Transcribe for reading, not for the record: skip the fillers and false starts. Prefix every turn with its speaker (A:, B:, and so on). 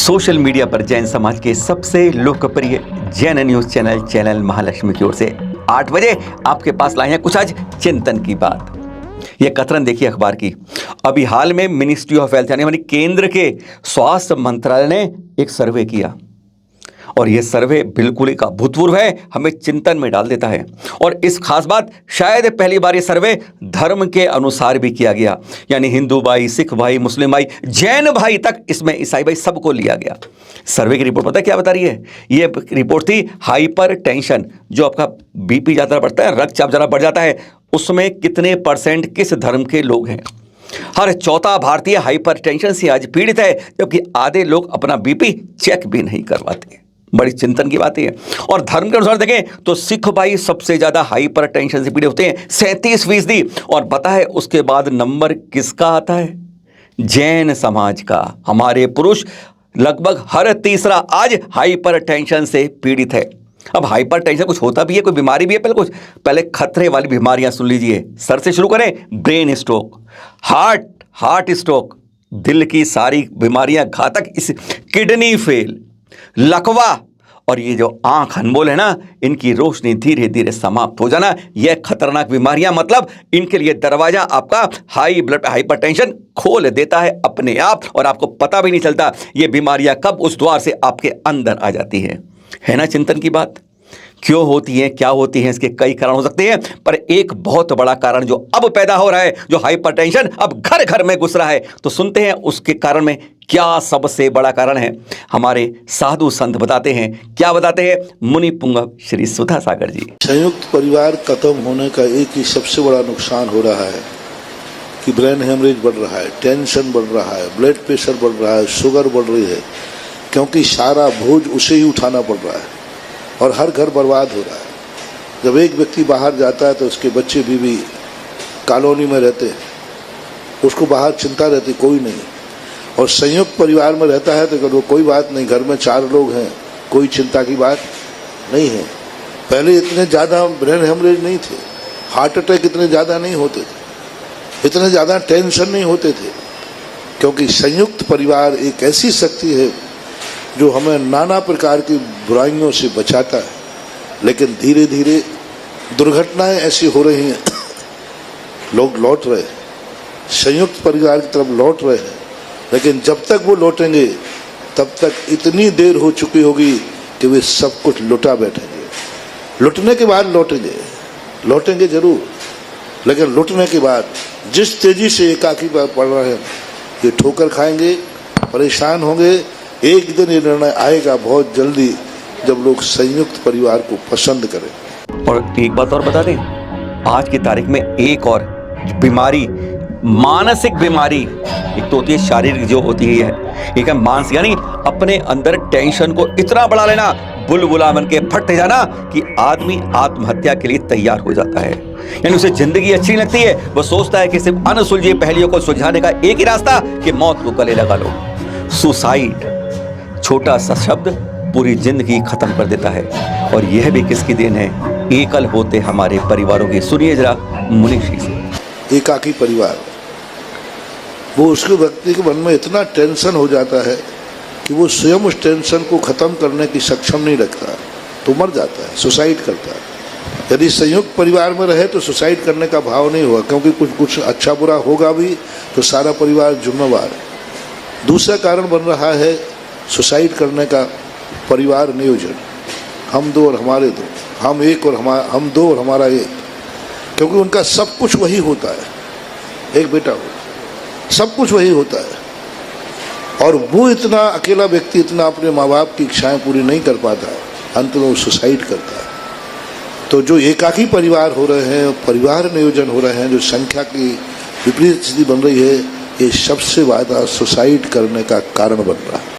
A: Social media पर जैन समाज के सबसे लोकप्रिय जैन न्यूज चैनल महालक्ष्मी की ओर से 8 बजे आपके पास लाए हैं कुछ आज चिंतन की बात। ये कतरन देखिए अखबार की। अभी हाल में मिनिस्ट्री ऑफ हेल्थ यानी केंद्र के स्वास्थ्य मंत्रालय ने एक सर्वे किया और यह सर्वे बिल्कुल एक अभूतपूर्व है, हमें चिंतन में डाल देता है। और इस खास बात, शायद पहली बार यह सर्वे धर्म के अनुसार भी किया गया, यानी हिंदू भाई, सिख भाई, मुस्लिम भाई, जैन भाई तक, इसमें ईसाई भाई सबको लिया गया। सर्वे की रिपोर्ट पता है क्या बता रही है? यह रिपोर्ट थी हाइपर टेंशन, जो आपका बीपी ज़्यादा बढ़ता है, रक्तचाप ज़्यादा बढ़ जाता है, उसमें कितने % किस धर्म के लोग हैं। हर चौथा भारतीय हाइपर टेंशन से आज पीड़ित है, जबकि आधे लोग अपना बीपी चेक भी नहीं करवाते। बड़ी चिंतन की बात है। और धर्म के अनुसार देखें तो सिख भाई सबसे ज्यादा हाइपर टेंशन से पीड़ित होते हैं, 37%। और पता है उसके बाद नंबर किसका आता है? जैन समाज का। हमारे पुरुष लगभग हर तीसरा आज हाइपर टेंशन से पीड़ित है। अब हाइपर टेंशन कुछ होता भी है, कोई बीमारी भी है? पहले खतरे वाली बीमारियां सुन लीजिए। सर से शुरू करें, ब्रेन स्ट्रोक, हार्ट स्ट्रोक, दिल की सारी बीमारियां घातक, इस किडनी फेल, लकवा, और ये जो आंख अनमोल है ना, इनकी रोशनी धीरे धीरे समाप्त हो जाना, यह खतरनाक बीमारियां, मतलब इनके लिए दरवाजा आपका हाइपर टेंशन खोल देता है अपने आप, और आपको पता भी नहीं चलता ये बीमारियां कब उस द्वार से आपके अंदर आ जाती है ना चिंतन की बात। क्यों होती हैं, क्या होती हैं, इसके कई कारण हो सकते हैं, पर एक बहुत बड़ा कारण जो अब पैदा हो रहा है, जो हाइपरटेंशन अब घर घर में घुस रहा है, तो सुनते हैं उसके कारण में क्या सबसे बड़ा कारण है। हमारे साधु संत बताते हैं, क्या बताते हैं? मुनि पुंगव श्री सुधा सागर जी।
B: संयुक्त परिवार खत्म होने का एक ही सबसे बड़ा नुकसान हो रहा है कि ब्रेन हेमरेज बढ़ रहा है, टेंशन बढ़ रहा है, ब्लड प्रेशर बढ़ रहा है, शुगर बढ़ रही है, क्योंकि सारा बोझ उसे ही उठाना पड़ रहा है और हर घर बर्बाद हो रहा है। जब एक व्यक्ति बाहर जाता है तो उसके बच्चे बीवी कॉलोनी में रहते हैं, उसको बाहर चिंता रहती कोई नहीं, और संयुक्त परिवार में रहता है तो कोई बात नहीं, घर में 4 लोग हैं, कोई चिंता की बात नहीं है। पहले इतने ज़्यादा ब्रेन हेमरेज नहीं थे, हार्ट अटैक इतने ज़्यादा नहीं होते थे, इतने ज़्यादा टेंशन नहीं होते थे, क्योंकि संयुक्त परिवार एक ऐसी शक्ति है जो हमें नाना प्रकार की बुराइयों से बचाता है। लेकिन धीरे धीरे दुर्घटनाएं ऐसी हो रही हैं, लोग लौट रहे हैं, संयुक्त परिवार की तरफ लौट रहे हैं, लेकिन जब तक वो लौटेंगे तब तक इतनी देर हो चुकी होगी कि वे सब कुछ लुटा बैठेंगे। लुटने के बाद लौटेंगे जरूर, लेकिन लुटने के बाद जिस तेजी से एकाकी पड़ रहे हैं, ये ठोकर खाएंगे, परेशान होंगे। एक दिन ये निर्णय आएगा बहुत जल्दी जब लोग संयुक्त परिवार को पसंद करें।
A: और एक बात और बता दें, आज की तारीख में एक और बीमारी, मानसिक बीमारी, एक तो होती है शारीरिक जो होती है, एक है मानसिक, यानी अपने अंदर टेंशन को इतना बढ़ा लेना, बुलबुला बन के फट जाना कि आदमी आत्महत्या के लिए तैयार हो जाता है। यानी उसे जिंदगी अच्छी लगती है, वो सोचता है कि सिर्फ अनसुलझी पहेलियों को सुलझाने का एक ही रास्ता कि मौत को गले लगा लो। सुसाइड, छोटा सा शब्द पूरी जिंदगी खत्म कर देता है। और यह भी किसकी देन है? एकल होते हमारे परिवारों की। सुनिए जरा मुनीषी से।
B: एकाकी परिवार, वो उसके व्यक्ति के मन में इतना टेंशन हो जाता है कि वो स्वयं उस टेंशन को खत्म करने की सक्षम नहीं रखता, तो मर जाता है, सुसाइड करता है। यदि संयुक्त परिवार में रहे तो सुसाइड करने का भाव नहीं होगा, क्योंकि कुछ अच्छा बुरा होगा भी तो सारा परिवार जिम्मेवार है। दूसरा कारण बन रहा है सुसाइड करने का परिवार नियोजन, हम 2 और हमारे 2, हम 1 और हम 2 और हमारा 1, क्योंकि उनका सब कुछ वही होता है, एक बेटा हो, सब कुछ वही होता है, और वो इतना अकेला व्यक्ति इतना अपने माँ बाप की इच्छाएं पूरी नहीं कर पाता, अंत में वो सुसाइड करता है। तो जो एकाकी परिवार हो रहे हैं, परिवार नियोजन हो रहे हैं, जो संख्या की विपरीत स्थिति बन रही है, ये सबसे ज़्यादा सुसाइड करने का कारण बन रहा है।